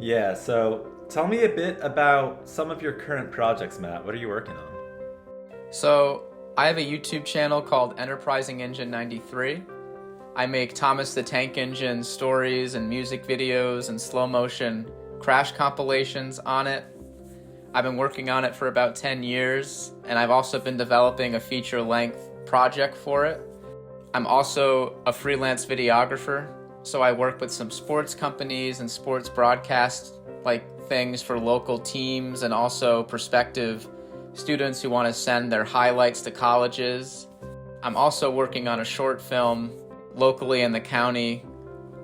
Yeah, so tell me a bit about some of your current projects, Matt. What are you working on? So, I have a YouTube channel called Enterprising Engine 93. I make Thomas the Tank Engine stories and music videos and slow motion crash compilations on it. I've been working on it for about 10 years, and I've also been developing a feature length project for it. I'm also a freelance videographer, so I work with some sports companies and sports broadcast things for local teams and also prospective students who want to send their highlights to colleges. I'm also working on a short film locally in the county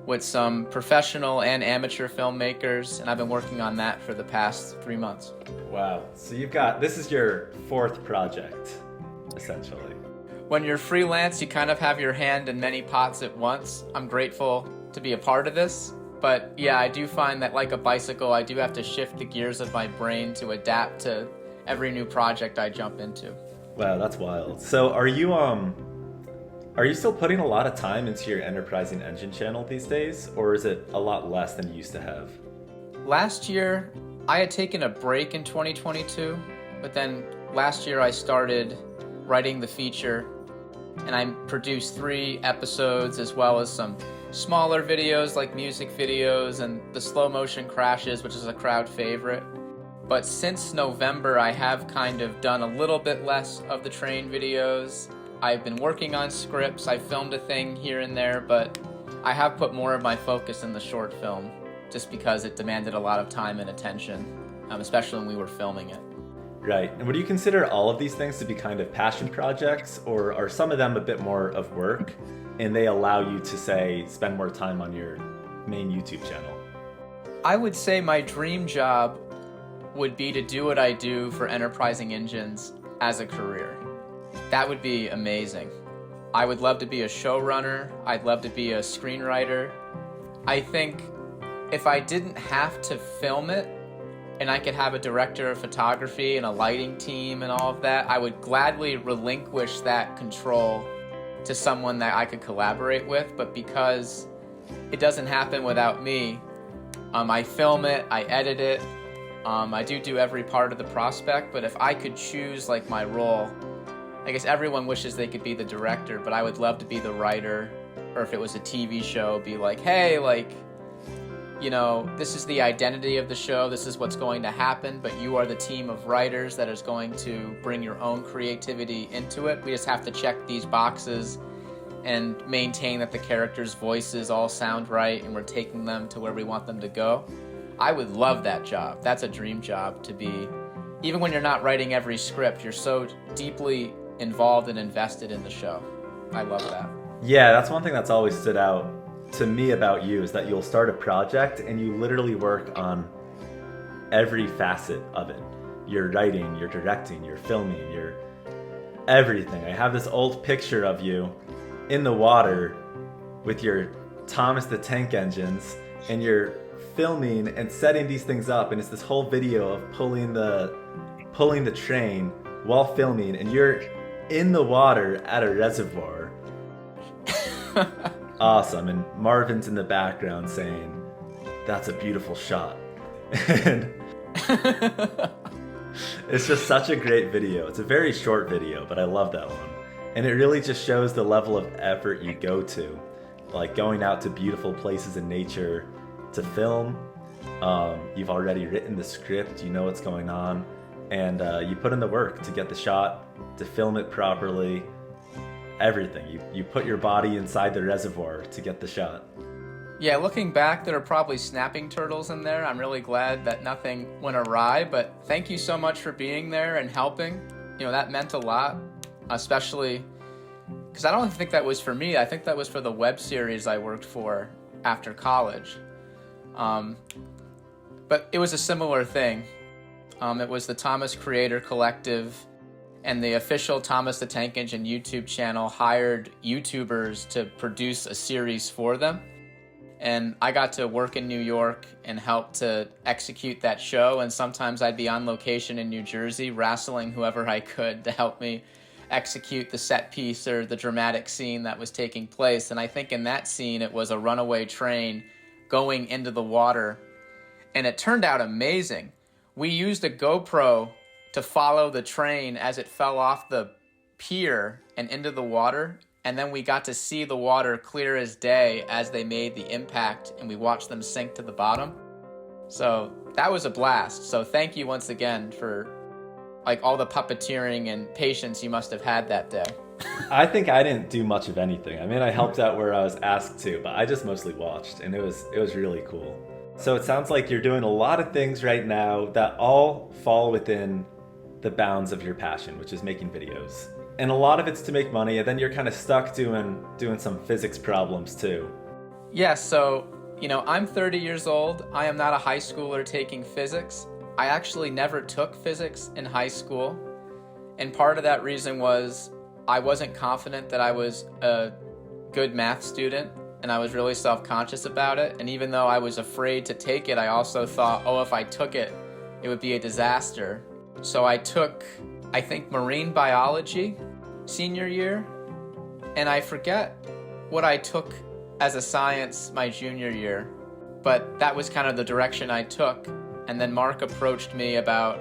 with some professional and amateur filmmakers, and I've been working on that for the past 3 months. Wow. So this is your fourth project, essentially. When you're freelance, you kind of have your hand in many pots at once. I'm grateful to be a part of this, but yeah, I do find that like a bicycle, I do have to shift the gears of my brain to adapt to every new project I jump into. Wow, that's wild. So are you still putting a lot of time into your Enterprising Engine channel these days, or is it a lot less than you used to have? Last year, I had taken a break in 2022, but then last year I started writing the feature, and I produced 3 episodes as well as some smaller videos like music videos and the slow motion crashes, which is a crowd favorite. But since November, I have kind of done a little bit less of the train videos. I've been working on scripts, I filmed a thing here and there, but I have put more of my focus in the short film just because it demanded a lot of time and attention, especially when we were filming it. Right. And would you consider all of these things to be kind of passion projects, or are some of them a bit more of work and they allow you to, say, spend more time on your main YouTube channel? I would say my dream job would be to do what I do for Enterprising Engines as a career. That would be amazing. I would love to be a showrunner. I'd love to be a screenwriter. I think if I didn't have to film it and I could have a director of photography and a lighting team and all of that, I would gladly relinquish that control to someone that I could collaborate with. But because it doesn't happen without me, I film it, I edit it, I do every part of the prospect. But if I could choose like my role, I guess everyone wishes they could be the director, but I would love to be the writer. Or if it was a TV show, be like, hey, this is the identity of the show, this is what's going to happen, but you are the team of writers that is going to bring your own creativity into it. We just have to check these boxes and maintain that the characters' voices all sound right and we're taking them to where we want them to go. I would love that job. That's a dream job to be. Even when you're not writing every script, you're so deeply involved and invested in the show. I love that. Yeah, that's one thing that's always stood out to me about you, is that you'll start a project and you literally work on every facet of it. You're writing, you're directing, you're filming, you're everything. I have this old picture of you in the water with your Thomas the Tank Engines, and you're filming and setting these things up, and it's this whole video of pulling the train while filming, and you're in the water at a reservoir. Awesome. And Marvin's in the background saying, "That's a beautiful shot." And it's just such a great video. It's a very short video, but I love that one. And it really just shows the level of effort you go to, like going out to beautiful places in nature to film. You've already written the script, you know what's going on, and you put in the work to get the shot, to film it properly. Everything. You put your body inside the reservoir to get the shot. Yeah, looking back, there are probably snapping turtles in there. I'm really glad that nothing went awry, but thank you so much for being there and helping. That meant a lot, especially because I don't think that was for me. I think that was for the web series I worked for after college. But it was a similar thing. It was the Thomas Creator Collective, and the official Thomas the Tank Engine YouTube channel hired YouTubers to produce a series for them. And I got to work in New York and help to execute that show. And sometimes I'd be on location in New Jersey, wrestling whoever I could to help me execute the set piece or the dramatic scene that was taking place. And I think in that scene, it was a runaway train going into the water. and it turned out amazing. We used a GoPro to follow the train as it fell off the pier and into the water, and then we got to see the water clear as day as they made the impact, and we watched them sink to the bottom. So that was a blast. So thank you once again for like all the puppeteering and patience you must have had that day. I think I didn't do much of anything. I mean, I helped out where I was asked to, but I just mostly watched, and it was really cool. So it sounds like you're doing a lot of things right now that all fall within the bounds of your passion, which is making videos. And a lot of it's to make money, and then you're kind of stuck doing some physics problems too. Yeah, so, I'm 30 years old. I am not a high schooler taking physics. I actually never took physics in high school. And part of that reason was I wasn't confident that I was a good math student, and I was really self-conscious about it. And even though I was afraid to take it, I also thought, if I took it, it would be a disaster. So I took, I think, marine biology senior year, and I forget what I took as a science my junior year, but that was kind of the direction I took. And then Mark approached me about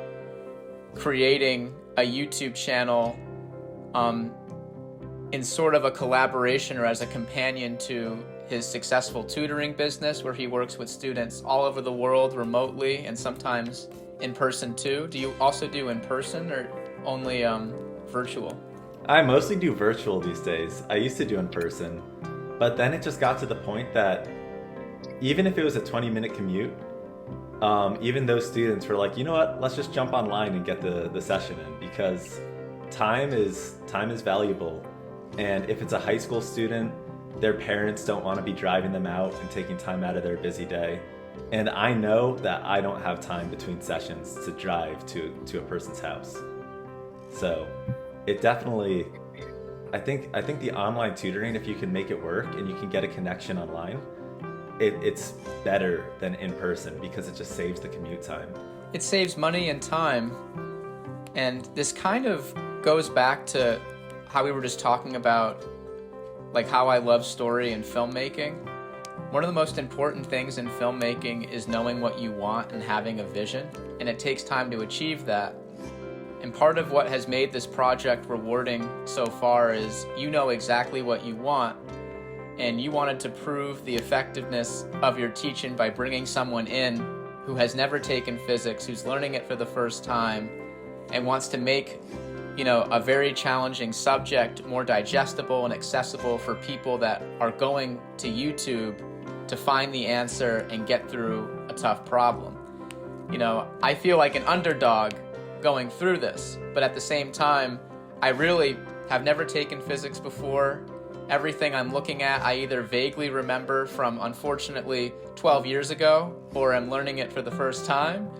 creating a YouTube channel in sort of a collaboration or as a companion to his successful tutoring business, where he works with students all over the world remotely and sometimes in person too. Do you also do in person or only virtual? I mostly do virtual these days. I used to do in person, but then it just got to the point that even if it was a 20-minute commute, even those students were like, you know what, let's just jump online and get the session in, because time is valuable. And if it's a high school student, their parents don't want to be driving them out and taking time out of their busy day. And I know that I don't have time between sessions to drive to a person's house. So it definitely, I think the online tutoring, if you can make it work and you can get a connection online, it's better than in person because it just saves the commute time. It saves money and time. And this kind of goes back to how we were just talking about, like, how I love story and filmmaking. One of the most important things in filmmaking is knowing what you want and having a vision, and it takes time to achieve that. And part of what has made this project rewarding so far is you know exactly what you want, and you wanted to prove the effectiveness of your teaching by bringing someone in who has never taken physics, who's learning it for the first time, and wants to make a very challenging subject more digestible and accessible for people that are going to YouTube to find the answer and get through a tough problem. I feel like an underdog going through this, but at the same time, I really have never taken physics before. Everything I'm looking at, I either vaguely remember from, unfortunately, 12 years ago, or I'm learning it for the first time.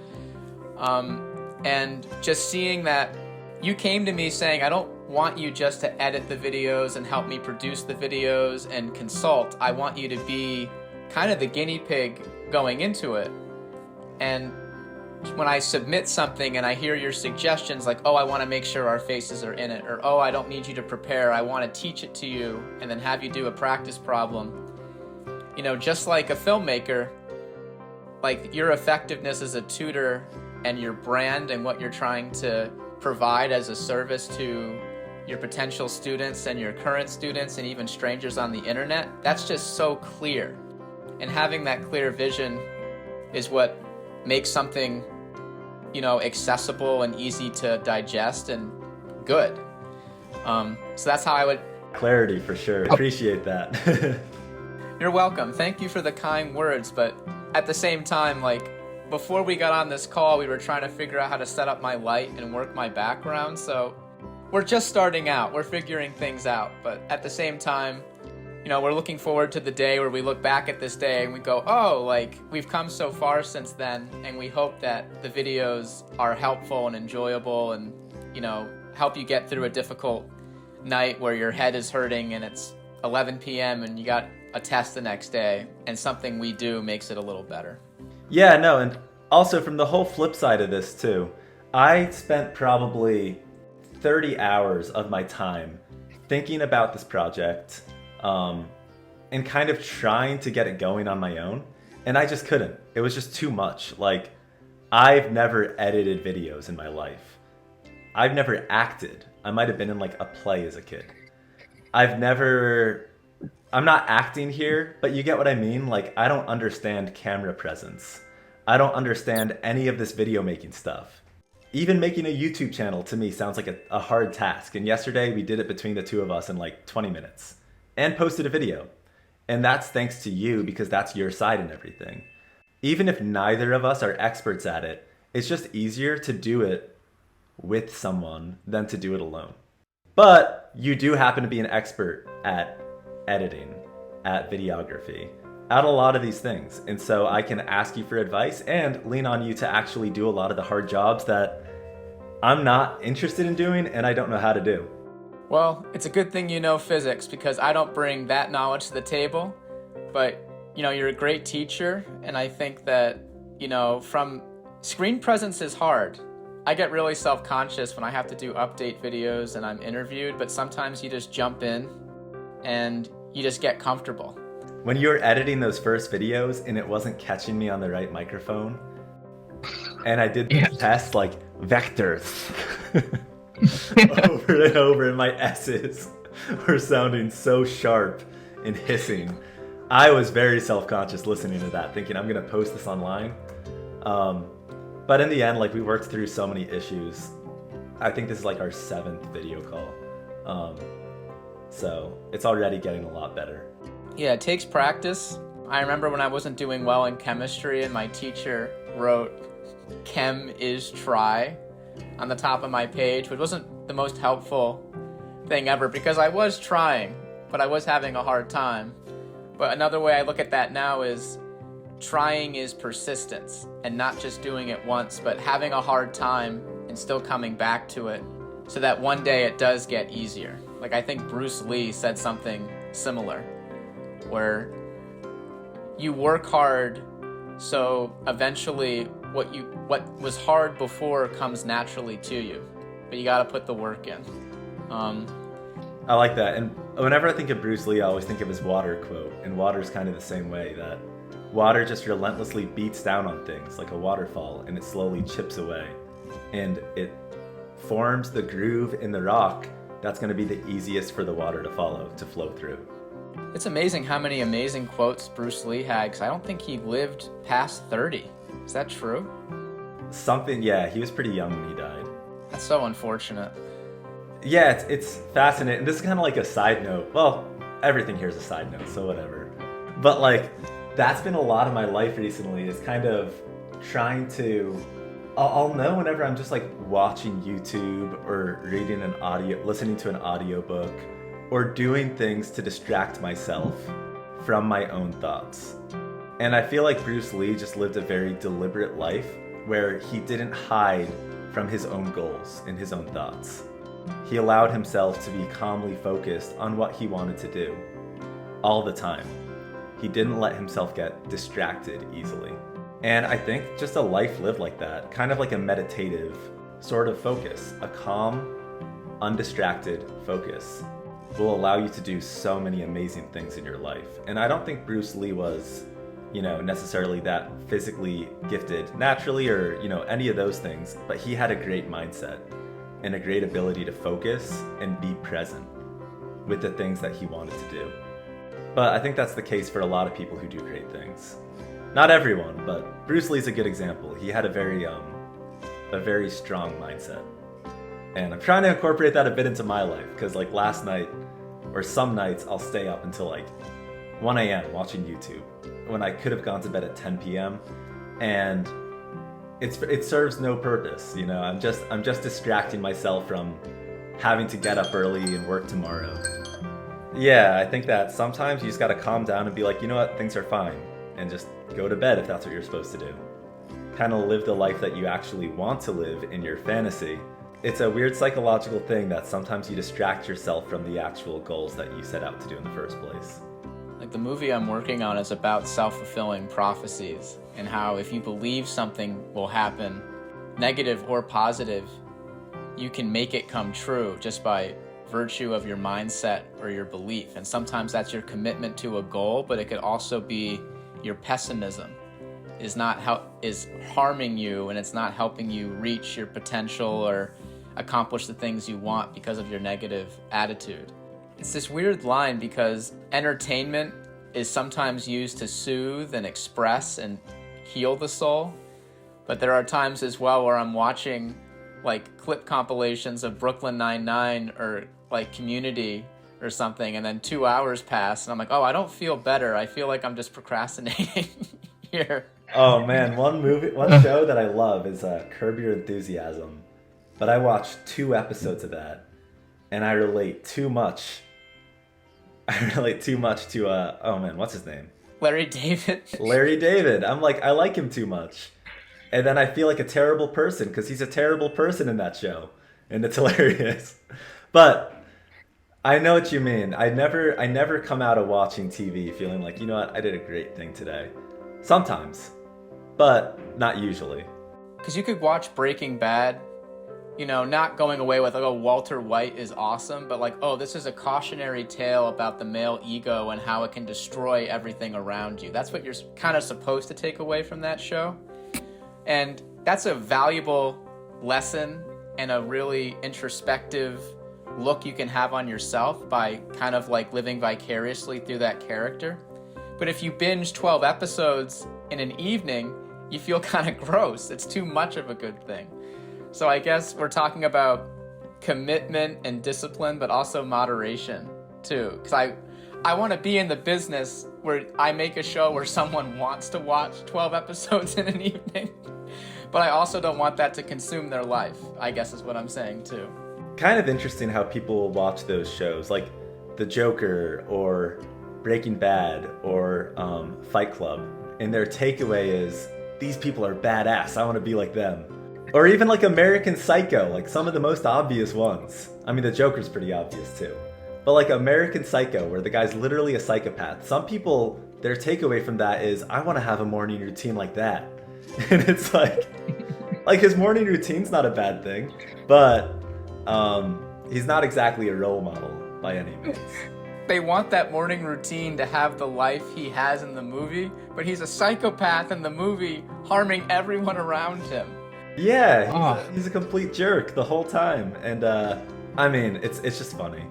And just seeing that you came to me saying, I don't want you just to edit the videos and help me produce the videos and consult. I want you to be kind of the guinea pig going into it. And when I submit something and I hear your suggestions like, I want to make sure our faces are in it, or, I don't need you to prepare, I want to teach it to you and then have you do a practice problem. Just like a filmmaker, like your effectiveness as a tutor and your brand and what you're trying to provide as a service to your potential students and your current students and even strangers on the internet, that's just so clear. And having that clear vision is what makes something, accessible and easy to digest and good. So that's how I would... Clarity for sure. Appreciate that. You're welcome. Thank you for the kind words, but at the same time, before we got on this call, we were trying to figure out how to set up my light and work my background, so we're just starting out. We're figuring things out, but at the same time, we're looking forward to the day where we look back at this day and we go, we've come so far since then, and we hope that the videos are helpful and enjoyable and, help you get through a difficult night where your head is hurting and it's 11 p.m. and you got a test the next day, and something we do makes it a little better. Yeah, no, and also from the whole flip side of this too, I spent probably 30 hours of my time thinking about this project and kind of trying to get it going on my own. And I just couldn't. It was just too much. Like, I've never edited videos in my life. I've never acted. I might have been in like a play as a kid. I'm not acting here, but you get what I mean? Like, I don't understand camera presence. I don't understand any of this video making stuff. Even making a YouTube channel to me sounds like a hard task. And yesterday we did it between the two of us in like 20 minutes and posted a video. And that's thanks to you because that's your side and everything. Even if neither of us are experts at it, it's just easier to do it with someone than to do it alone. But you do happen to be an expert at editing, at videography, at a lot of these things. And so I can ask you for advice and lean on you to actually do a lot of the hard jobs that I'm not interested in doing and I don't know how to do. Well, it's a good thing you know physics because I don't bring that knowledge to the table. But, you're a great teacher. And I think that, from screen presence is hard. I get really self-conscious when I have to do update videos and I'm interviewed, but sometimes you just jump in and you just get comfortable. When you were editing those first videos and it wasn't catching me on the right microphone, and I did the test like vectors over and over, and my S's were sounding so sharp and hissing. I was very self-conscious listening to that, thinking I'm gonna post this online. But in the end, like, we worked through so many issues. I think this is like our 7th video call. So it's already getting a lot better. Yeah, it takes practice. I remember when I wasn't doing well in chemistry and my teacher wrote "chem is try" on the top of my page, which wasn't the most helpful thing ever because I was trying, but I was having a hard time. But another way I look at that now is trying is persistence and not just doing it once, but having a hard time and still coming back to it so that one day it does get easier. Like, I think Bruce Lee said something similar where you work hard so eventually what was hard before comes naturally to you, but you got to put the work in. I like that. And whenever I think of Bruce Lee, I always think of his water quote, and water's kind of the same way, that water just relentlessly beats down on things like a waterfall, and it slowly chips away, and it forms the groove in the rock that's going to be the easiest for the water to flow through. It's amazing how many amazing quotes Bruce Lee had, because I don't think he lived past 30. Is that true? Yeah, he was pretty young when he died. That's so unfortunate. Yeah, it's fascinating. This is kind of like a side note. Well, everything here is a side note, so whatever. But like, that's been a lot of my life recently, is kind of trying to... I'll know whenever I'm just like watching YouTube or listening to an audiobook or doing things to distract myself from my own thoughts. And I feel like Bruce Lee just lived a very deliberate life where he didn't hide from his own goals and his own thoughts. He allowed himself to be calmly focused on what he wanted to do all the time. He didn't let himself get distracted easily. And I think just a life lived like that, kind of like a meditative sort of focus, a calm, undistracted focus, will allow you to do so many amazing things in your life. And I don't think Bruce Lee was, necessarily that physically gifted naturally or, any of those things, but he had a great mindset and a great ability to focus and be present with the things that he wanted to do. But I think that's the case for a lot of people who do great things. Not everyone, but Bruce Lee's a good example. He had a very strong mindset. And I'm trying to incorporate that a bit into my life, because like last night, or some nights, I'll stay up until like 1 a.m. watching YouTube, when I could have gone to bed at 10 p.m. And it serves no purpose, I'm just distracting myself from having to get up early and work tomorrow. Yeah, I think that sometimes you just gotta calm down and be like, you know what, things are fine, and just go to bed if that's what you're supposed to do. Kind of live the life that you actually want to live in your fantasy. It's a weird psychological thing that sometimes you distract yourself from the actual goals that you set out to do in the first place. Like, the movie I'm working on is about self-fulfilling prophecies and how if you believe something will happen, negative or positive, you can make it come true just by virtue of your mindset or your belief. And sometimes that's your commitment to a goal, but it could also be your pessimism is harming you, and it's not helping you reach your potential or accomplish the things you want because of your negative attitude. It's this weird line because entertainment is sometimes used to soothe and express and heal the soul, but there are times as well where I'm watching like clip compilations of Brooklyn Nine-Nine or like Community or something, and then 2 hours pass and I'm like, oh, I don't feel better. I feel like I'm just procrastinating here. Oh man, one show that I love is Curb Your Enthusiasm, but I watched 2 episodes of that, and I relate too much. To oh man, what's his name? Larry David. Larry David. I'm like, I like him too much, and then I feel like a terrible person because he's a terrible person in that show, and it's hilarious. But I know what you mean. I never come out of watching TV feeling like, you know what, I did a great thing today. Sometimes, but not usually. Because you could watch Breaking Bad, you know, not going away with, like, oh, Walter White is awesome, but like, oh, this is a cautionary tale about the male ego and how it can destroy everything around you. That's what you're kind of supposed to take away from that show. And that's a valuable lesson and a really introspective look you can have on yourself by kind of like living vicariously through that character. But if you binge 12 episodes in an evening, you feel kind of gross. It's too much of a good thing. So I guess we're talking about commitment and discipline, but also moderation too. Because I want to be in the business where I make a show where someone wants to watch 12 episodes in an evening. But I also don't want that to consume their life, I guess is what I'm saying too. Kind of interesting how people watch those shows, like The Joker or Breaking Bad or Fight Club, and their takeaway is, these people are badass, I want to be like them. Or even like American Psycho, like some of the most obvious ones. I mean, The Joker's pretty obvious too. But like American Psycho, where the guy's literally a psychopath, some people, their takeaway from that is, I want to have a morning routine like that. And it's like his morning routine's not a bad thing, but he's not exactly a role model by any means. They want that morning routine to have the life he has in the movie, but he's a psychopath in the movie, harming everyone around him. Yeah, he's a complete jerk the whole time, and I mean, it's just funny.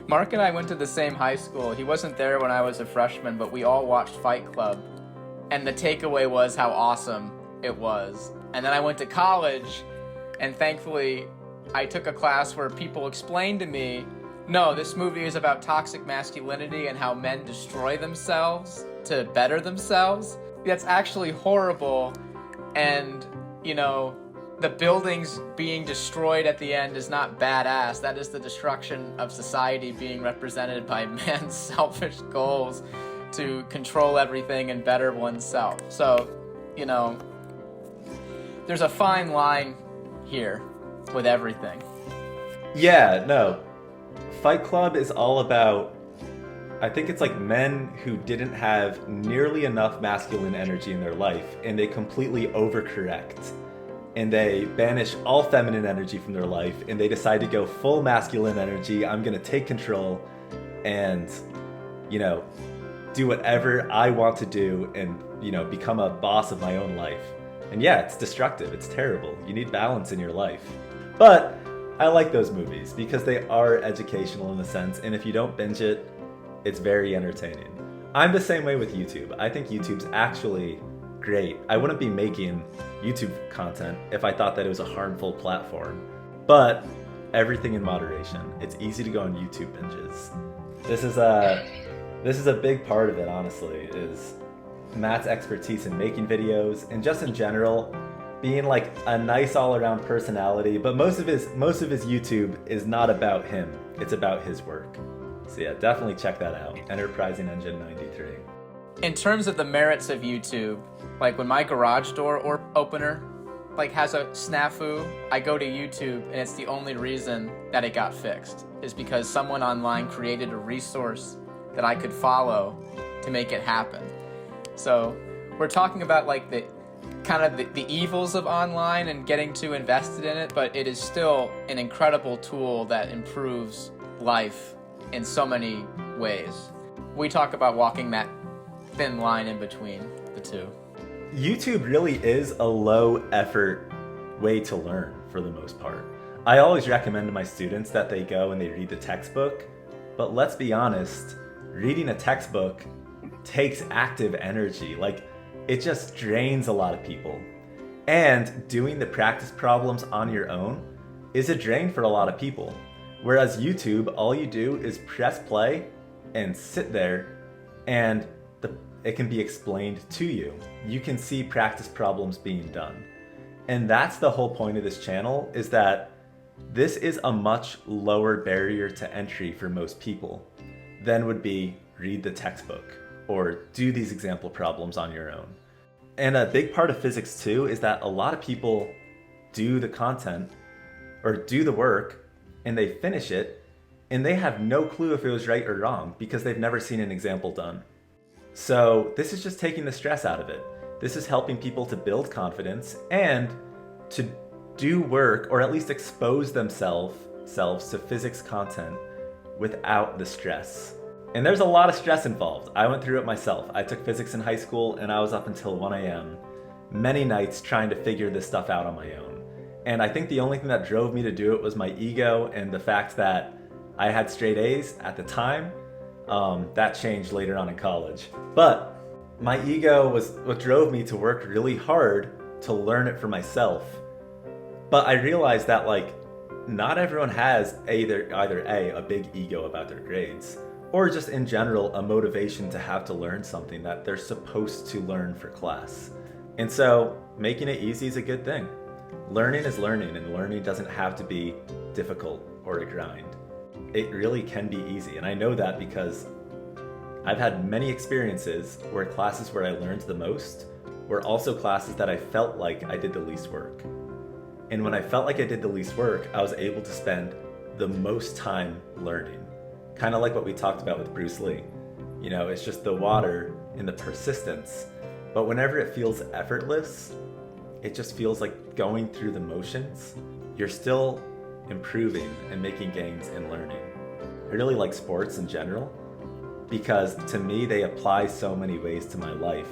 Mark and I went to the same high school. He wasn't there when I was a freshman, but we all watched Fight Club, and the takeaway was how awesome it was. And then I went to college, and thankfully, I took a class where people explained to me, no, this movie is about toxic masculinity and how men destroy themselves to better themselves. That's actually horrible, and, you know, the buildings being destroyed at the end is not badass. That is the destruction of society being represented by man's selfish goals to control everything and better oneself. So, you know, there's a fine line here with everything. Yeah, no. Fight Club is all about, I think it's like men who didn't have nearly enough masculine energy in their life, and they completely overcorrect. And they banish all feminine energy from their life, and they decide to go full masculine energy. I'm gonna take control and, you know, do whatever I want to do and, you know, become a boss of my own life. And yeah, it's destructive, it's terrible. You need balance in your life. But I like those movies because they are educational in a sense, and if you don't binge it, it's very entertaining. I'm the same way with YouTube. I think YouTube's actually great. I wouldn't be making YouTube content if I thought that it was a harmful platform. But everything in moderation. It's easy to go on YouTube binges. This is a big part of it, honestly, is Matt's expertise in making videos and just in general being like a nice all-around personality, but most of his YouTube is not about him. It's about his work. So yeah, definitely check that out. Enterprising Engine 93. In terms of the merits of YouTube, like when my garage door opener like has a snafu, I go to YouTube and it's the only reason that it got fixed is because someone online created a resource that I could follow to make it happen. So we're talking about like the kind of the evils of online and getting too invested in it, but it is still an incredible tool that improves life in so many ways. We talk about walking that thin line in between the two. YouTube really is a low effort way to learn for the most part. I always recommend to my students that they go and they read the textbook, but let's be honest, reading a textbook takes active energy. Like, it just drains a lot of people. And doing the practice problems on your own is a drain for a lot of people. Whereas YouTube, all you do is press play and sit there, and it can be explained to you. You can see practice problems being done. And that's the whole point of this channel, is that this is a much lower barrier to entry for most people than would be read the textbook or do these example problems on your own. And a big part of physics too is that a lot of people do the content or do the work and they finish it and they have no clue if it was right or wrong because they've never seen an example done. So this is just taking the stress out of it. This is helping people to build confidence and to do work, or at least expose themselves to physics content without the stress. And there's a lot of stress involved. I went through it myself. I took physics in high school and I was up until 1 a.m. many nights trying to figure this stuff out on my own. And I think the only thing that drove me to do it was my ego and the fact that I had straight A's at the time. That changed later on in college. But my ego was what drove me to work really hard to learn it for myself. But I realized that, like, not everyone has either a big ego about their grades, or just in general a motivation to have to learn something that they're supposed to learn for class. And so making it easy is a good thing. Learning is learning, and learning doesn't have to be difficult or a grind. It really can be easy, and I know that because I've had many experiences where classes where I learned the most were also classes that I felt like I did the least work. And when I felt like I did the least work, I was able to spend the most time learning. Kind of like what we talked about with Bruce Lee. You know, it's just the water and the persistence. But whenever it feels effortless, it just feels like going through the motions. You're still improving and making gains and learning. I really like sports in general because to me they apply so many ways to my life.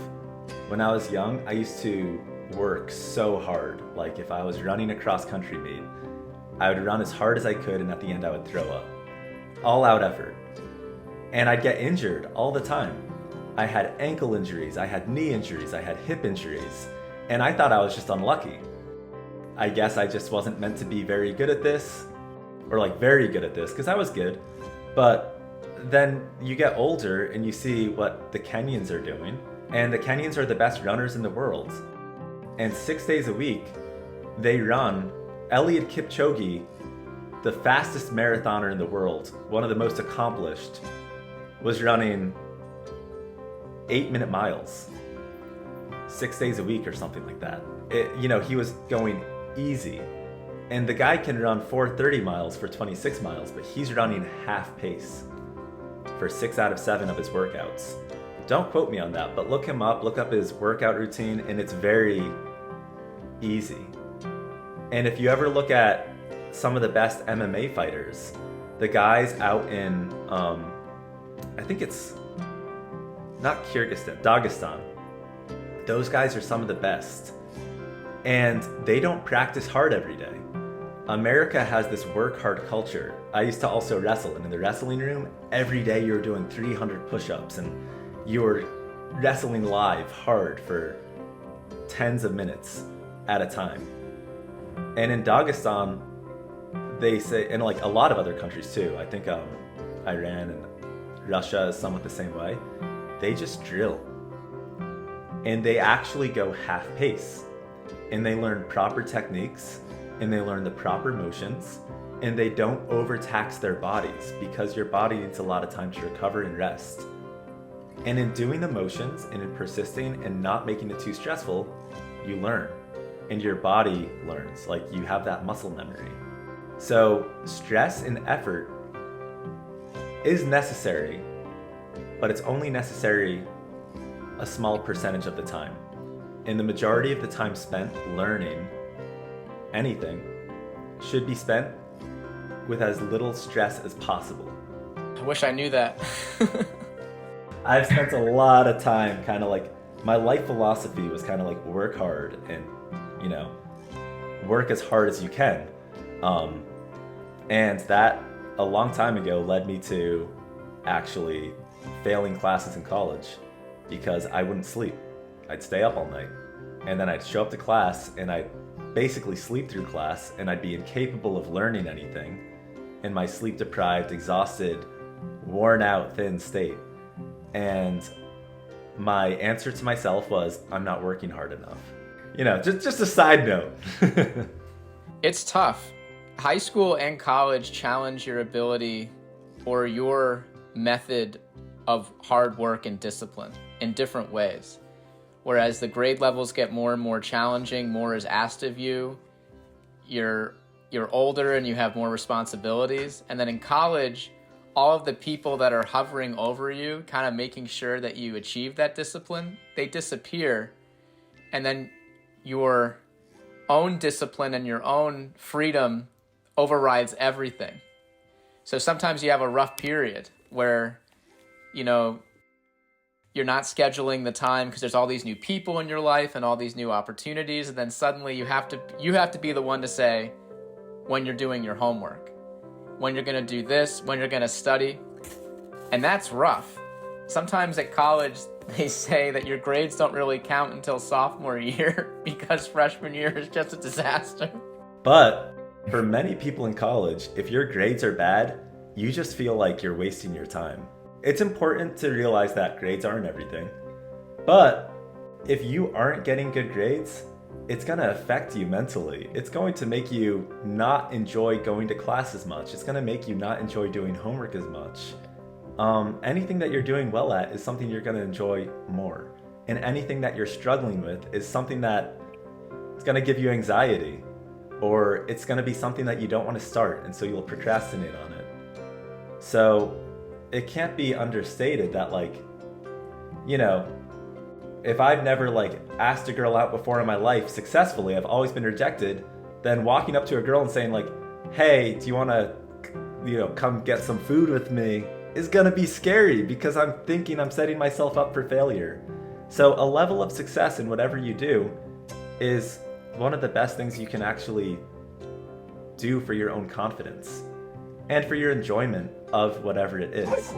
When I was young, I used to work so hard. Like if I was running a cross-country meet, I would run as hard as I could and at the end I would throw up. All out effort. And I'd get injured all the time. I had ankle injuries, I had knee injuries, I had hip injuries, and I thought I was just unlucky. I guess I just wasn't meant to be very good at this, or like very good at this, because I was good. But then you get older and you see what the Kenyans are doing, and the Kenyans are the best runners in the world. And 6 days a week, they run. Eliud Kipchoge, the fastest marathoner in the world, one of the most accomplished, was running 8-minute miles 6 days a week or something like that. He was going easy. And the guy can run 4:30 miles for 26 miles, but he's running half pace for 6 out of 7 of his workouts. Don't quote me on that, but look him up, look up his workout routine, and it's very easy. And if you ever look at some of the best MMA fighters, the guys out in, I think it's not Kyrgyzstan, Dagestan, those guys are some of the best. And they don't practice hard every day. America has this work hard culture. I used to also wrestle, and in the wrestling room, every day you were doing 300 push-ups and you were wrestling live hard for tens of minutes at a time. And in Dagestan, they say, and like a lot of other countries too, I think Iran and Russia is somewhat the same way, they just drill. And they actually go half pace. And they learn proper techniques, and they learn the proper motions, and they don't overtax their bodies because your body needs a lot of time to recover and rest. And in doing the motions and in persisting and not making it too stressful, you learn. And your body learns, like you have that muscle memory. So stress and effort is necessary, but it's only necessary a small percentage of the time. And the majority of the time spent learning anything should be spent with as little stress as possible. I wish I knew that. I've spent a lot of time kind of like, my life philosophy was kind of like work hard and, you know, work as hard as you can. Um, and that a long time ago led me to actually failing classes in college because I wouldn't sleep. I'd stay up all night and then I'd show up to class and I'd basically sleep through class and I'd be incapable of learning anything in my sleep deprived, exhausted, worn out, thin state. And my answer to myself was, I'm not working hard enough. You know, just a side note. It's tough. High school and college challenge your ability or your method of hard work and discipline in different ways. Whereas the grade levels get more and more challenging, more is asked of you, you're older and you have more responsibilities. And then in college, all of the people that are hovering over you, kind of making sure that you achieve that discipline, they disappear. And then your own discipline and your own freedom overrides everything. So sometimes you have a rough period where, you know, you're not scheduling the time because there's all these new people in your life and all these new opportunities. And then suddenly you have to be the one to say when you're doing your homework, when you're going to do this, when you're going to study. And that's rough. Sometimes at college, they say that your grades don't really count until sophomore year because freshman year is just a disaster. But for many people in college, if your grades are bad, you just feel like you're wasting your time. It's important to realize that grades aren't everything. But if you aren't getting good grades, it's going to affect you mentally. It's going to make you not enjoy going to class as much. It's going to make you not enjoy doing homework as much. Anything that you're doing well at is something you're going to enjoy more. And anything that you're struggling with is something that is going to give you anxiety, or it's going to be something that you don't want to start, and so you'll procrastinate on it. So it can't be understated that, like, you know, if I've never like asked a girl out before in my life successfully, I've always been rejected, then walking up to a girl and saying like, hey, do you want to, you know, come get some food with me is going to be scary because I'm thinking I'm setting myself up for failure. So a level of success in whatever you do is one of the best things you can actually do for your own confidence and for your enjoyment of whatever it is.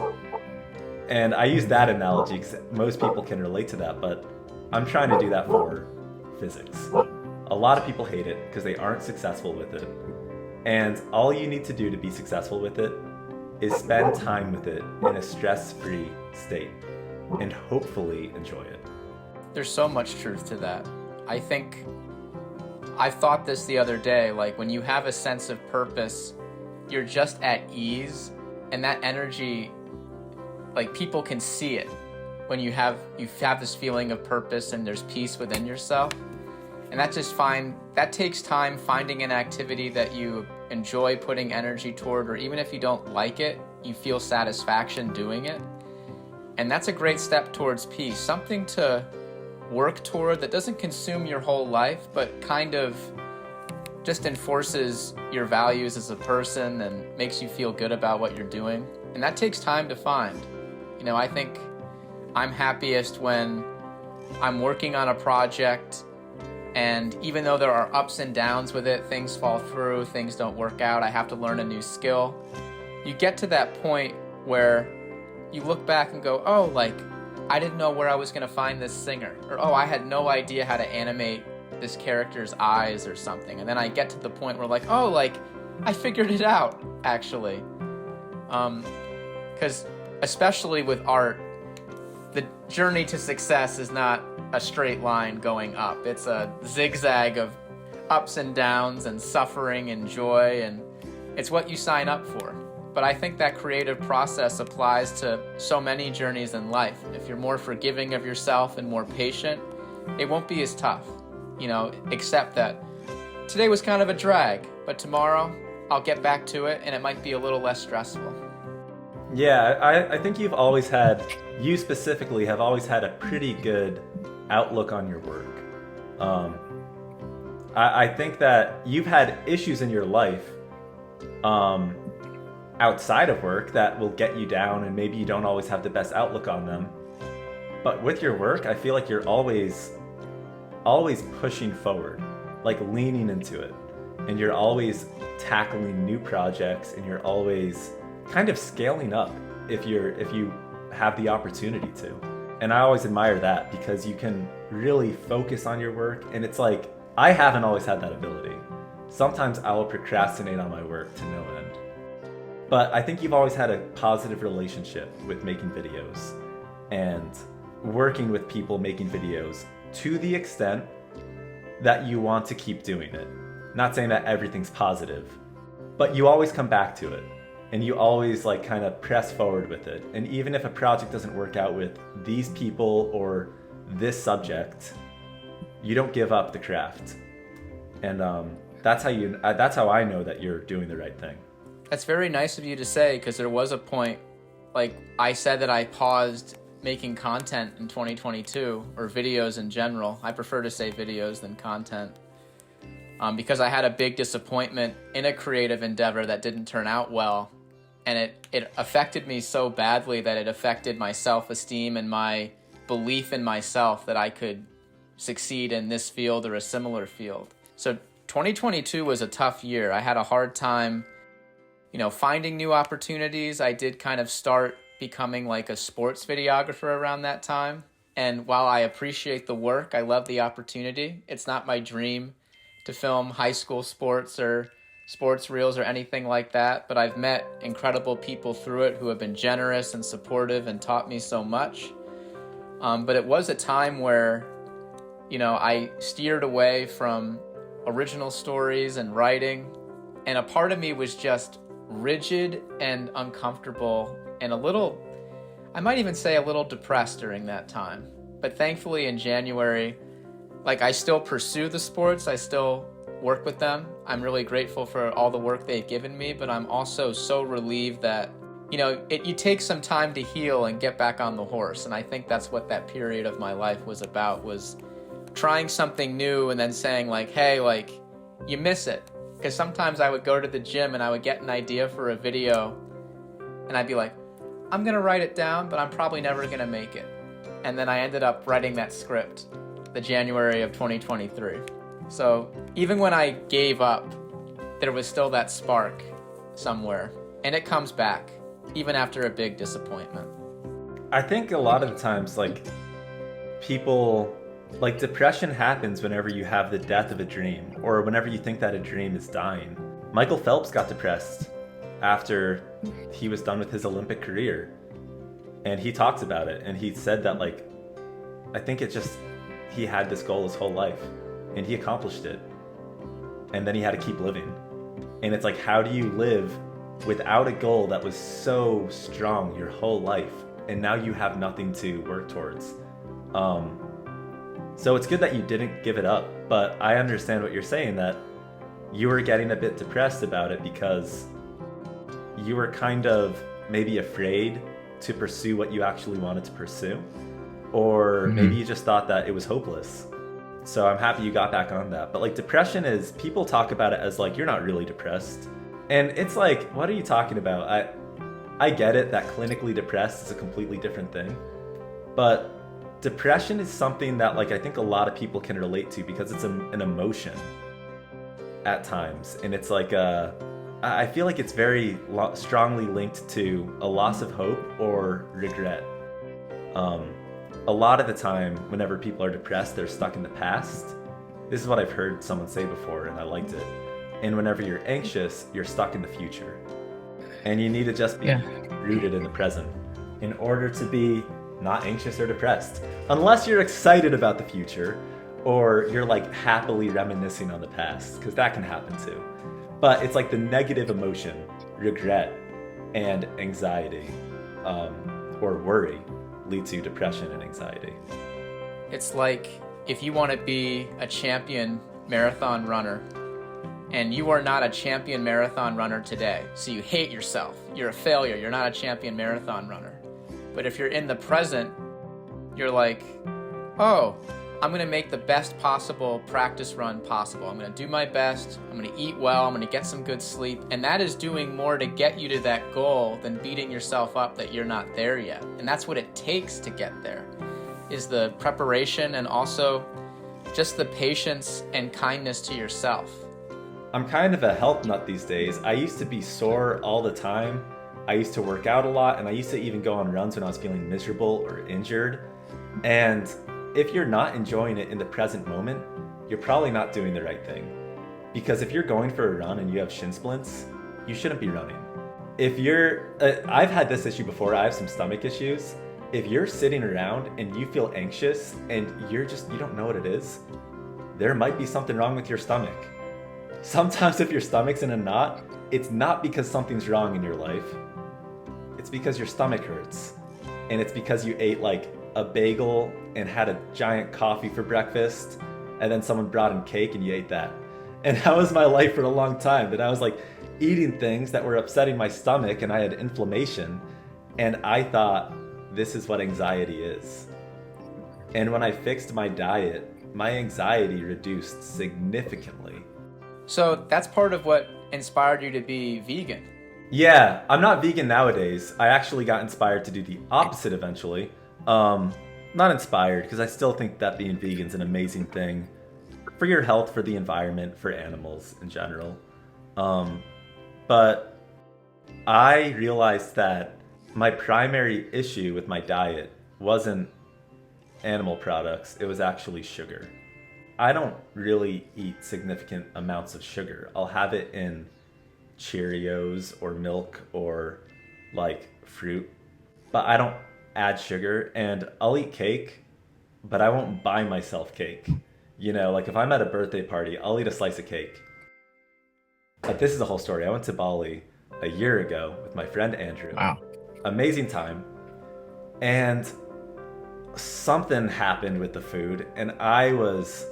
And I use that analogy because most people can relate to that, but I'm trying to do that for physics. A lot of people hate it because they aren't successful with it. And all you need to do to be successful with it is spend time with it in a stress-free state and hopefully enjoy it. There's so much truth to that. I think I thought this the other day, like when you have a sense of purpose, you're just at ease, and that energy, like people can see it when you have this feeling of purpose and there's peace within yourself. And that takes time finding an activity that you enjoy putting energy toward, or even if you don't like it, you feel satisfaction doing it. And that's a great step towards peace, something to work toward that doesn't consume your whole life, but kind of just enforces your values as a person and makes you feel good about what you're doing. And that takes time to find. You know, I think I'm happiest when I'm working on a project, and even though there are ups and downs with it, things fall through, things don't work out, I have to learn a new skill. You get to that point where you look back and go, oh, like, I didn't know where I was going to find this singer. Or, oh, I had no idea how to animate this character's eyes or something. And then I get to the point where, like, oh, like, I figured it out, actually. Because especially with art, the journey to success is not a straight line going up. It's a zigzag of ups and downs and suffering and joy, and it's what you sign up for. But I think that creative process applies to so many journeys in life. If you're more forgiving of yourself and more patient, it won't be as tough. You know, accept that today was kind of a drag, but tomorrow I'll get back to it and it might be a little less stressful. Yeah, I think you specifically have always had a pretty good outlook on your work. I think that you've had issues in your life, outside of work that will get you down, and maybe you don't always have the best outlook on them. But with your work, I feel like you're always pushing forward, like leaning into it. And you're always tackling new projects, and you're always kind of scaling up if you have the opportunity to. And I always admire that, because you can really focus on your work. And it's like, I haven't always had that ability. Sometimes I will procrastinate on my work to no end. But I think you've always had a positive relationship with making videos and working with people making videos to the extent that you want to keep doing it. Not saying that everything's positive, but you always come back to it, and you always like kind of press forward with it. And even if a project doesn't work out with these people or this subject, you don't give up the craft. And that's how I know that you're doing the right thing. That's very nice of you to say, because there was a point, like I said, that I paused making content in 2022, or videos in general. I prefer to say videos than content, because I had a big disappointment in a creative endeavor that didn't turn out well. And it affected me so badly that it affected my self-esteem and my belief in myself that I could succeed in this field or a similar field. So 2022 was a tough year. I had a hard time, finding new opportunities. I did kind of start becoming like a sports videographer around that time. And while I appreciate the work, I love the opportunity. It's not my dream to film high school sports or sports reels or anything like that, but I've met incredible people through it who have been generous and supportive and taught me so much. But it was a time where, I steered away from original stories and writing, and a part of me was just rigid and uncomfortable and I might even say a little depressed during that time. But thankfully in January, I still pursue the sports, I still work with them. I'm really grateful for all the work they've given me, but I'm also so relieved that, you take some time to heal and get back on the horse. And I think that's what that period of my life was about, was trying something new and then saying hey, you miss it. Because sometimes I would go to the gym and I would get an idea for a video and I'd be like, I'm going to write it down, but I'm probably never going to make it. And then I ended up writing that script the January of 2023. So even when I gave up, there was still that spark somewhere. And it comes back, even after a big disappointment. I think a lot of the times, people, depression happens whenever you have the death of a dream, or whenever you think that a dream is dying. Michael Phelps got depressed after he was done with his Olympic career. And he talks about it, and he said that, I think he had this goal his whole life, and he accomplished it. And then he had to keep living. And it's how do you live without a goal that was so strong your whole life, and now you have nothing to work towards? So it's good that you didn't give it up, but I understand what you're saying, that you were getting a bit depressed about it because you were kind of maybe afraid to pursue what you actually wanted to pursue, or maybe you just thought that it was hopeless. So I'm happy you got back on that. But depression is, people talk about it as you're not really depressed. And it's what are you talking about? I get it that clinically depressed is a completely different thing. But depression is something that I think a lot of people can relate to, because it's an emotion at times. And it's I feel it's very strongly linked to a loss of hope or regret. A lot of the time, whenever people are depressed, they're stuck in the past. This is what I've heard someone say before, and I liked it. And whenever you're anxious, you're stuck in the future. And you need to just be rooted in the present in order to be not anxious or depressed. Unless you're excited about the future, or you're happily reminiscing on the past, because that can happen too. But it's the negative emotion, regret, and anxiety, or worry, lead to depression and anxiety. It's if you want to be a champion marathon runner, and you are not a champion marathon runner today, so you hate yourself, you're a failure, you're not a champion marathon runner. But if you're in the present, you're oh, I'm going to make the best possible practice run possible. I'm going to do my best. I'm going to eat well. I'm going to get some good sleep. And that is doing more to get you to that goal than beating yourself up that you're not there yet. And that's what it takes to get there, is the preparation and also just the patience and kindness to yourself. I'm kind of a health nut these days. I used to be sore all the time. I used to work out a lot, and I used to even go on runs when I was feeling miserable or injured. And if you're not enjoying it in the present moment, you're probably not doing the right thing. Because if you're going for a run and you have shin splints, you shouldn't be running. If you're, I've had this issue before, I have some stomach issues. If you're sitting around and you feel anxious and you don't know what it is, there might be something wrong with your stomach. Sometimes if your stomach's in a knot, it's not because something's wrong in your life. It's because your stomach hurts. And it's because you ate like a bagel and had a giant coffee for breakfast, and then someone brought in cake and you ate that. And that was my life for a long time, that I was like eating things that were upsetting my stomach and I had inflammation. And I thought, this is what anxiety is. And when I fixed my diet, my anxiety reduced significantly. So that's part of what inspired you to be vegan. Yeah, I'm not vegan nowadays. I actually got inspired to do the opposite eventually. Not inspired, because I still think that being vegan's an amazing thing for your health, for the environment, for animals in general. But I realized that my primary issue with my diet wasn't animal products, it was actually sugar. I don't really eat significant amounts of sugar. I'll have it in Cheerios or milk or like fruit, but I don't add sugar. And I'll eat cake, but I won't buy myself cake. You know, like if I'm at a birthday party, I'll eat a slice of cake. But this is a whole story. I went to Bali a year ago with my friend Andrew. Wow. Amazing time. And something happened with the food, and I was,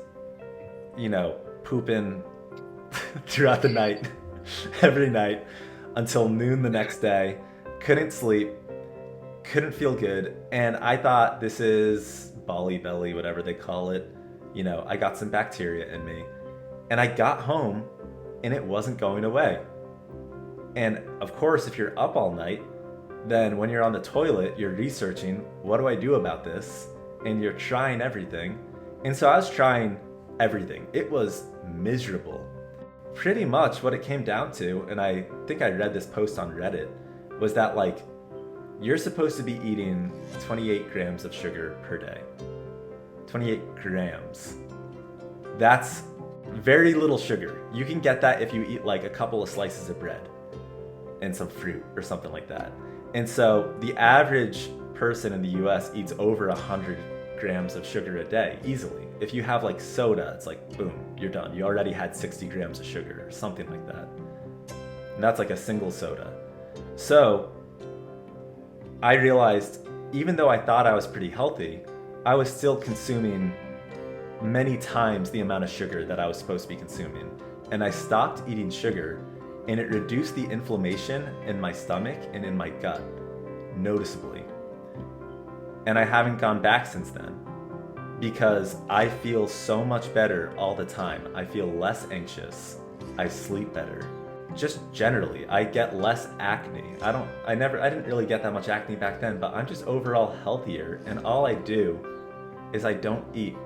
pooping throughout the night, every night, until noon the next day. Couldn't sleep, couldn't feel good, and I thought, this is Bali belly, whatever they call it. I got some bacteria in me. And I got home, and it wasn't going away. And of course, if you're up all night, then when you're on the toilet, you're researching, what do I do about this? And you're trying everything. And so I was trying everything. It was miserable. Pretty much what it came down to, and I think I read this post on Reddit, was that you're supposed to be eating 28 grams of sugar per day. 28 grams. That's very little sugar. You can get that if you eat a couple of slices of bread and some fruit or something like that. And so the average person in the US eats over 100 grams of sugar a day, easily. If you have soda, it's boom, you're done. You already had 60 grams of sugar or something like that. And that's a single soda. So I realized, even though I thought I was pretty healthy, I was still consuming many times the amount of sugar that I was supposed to be consuming. And I stopped eating sugar, and it reduced the inflammation in my stomach and in my gut noticeably. And I haven't gone back since then, because I feel so much better all the time. I feel less anxious. I sleep better. Just generally, I get less acne. I didn't really get that much acne back then, but I'm just overall healthier, and all I do is I don't eat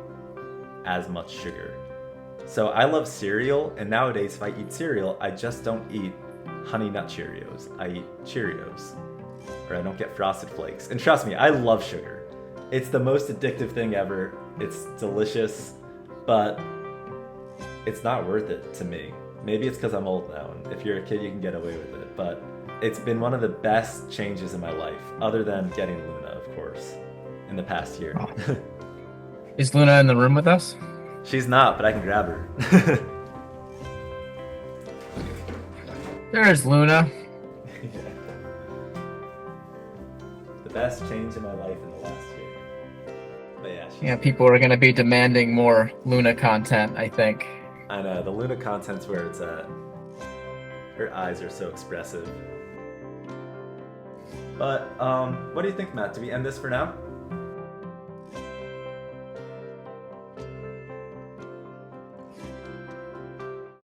as much sugar. So I love cereal, and nowadays if I eat cereal, I just don't eat Honey Nut Cheerios. I eat Cheerios, or I don't get Frosted Flakes. And trust me, I love sugar. It's the most addictive thing ever. It's delicious, but it's not worth it to me. Maybe it's because I'm old now, and if you're a kid, you can get away with it. But it's been one of the best changes in my life, other than getting Luna, of course, in the past year. Oh. Is Luna in the room with us? She's not, but I can grab her. There's Luna. Yeah. The best change in my life in the last year. But yeah, People are going to be demanding more Luna content, I think. I know, the Luna content's where it's at. Her eyes are so expressive. But, what do you think, Matt? Do we end this for now?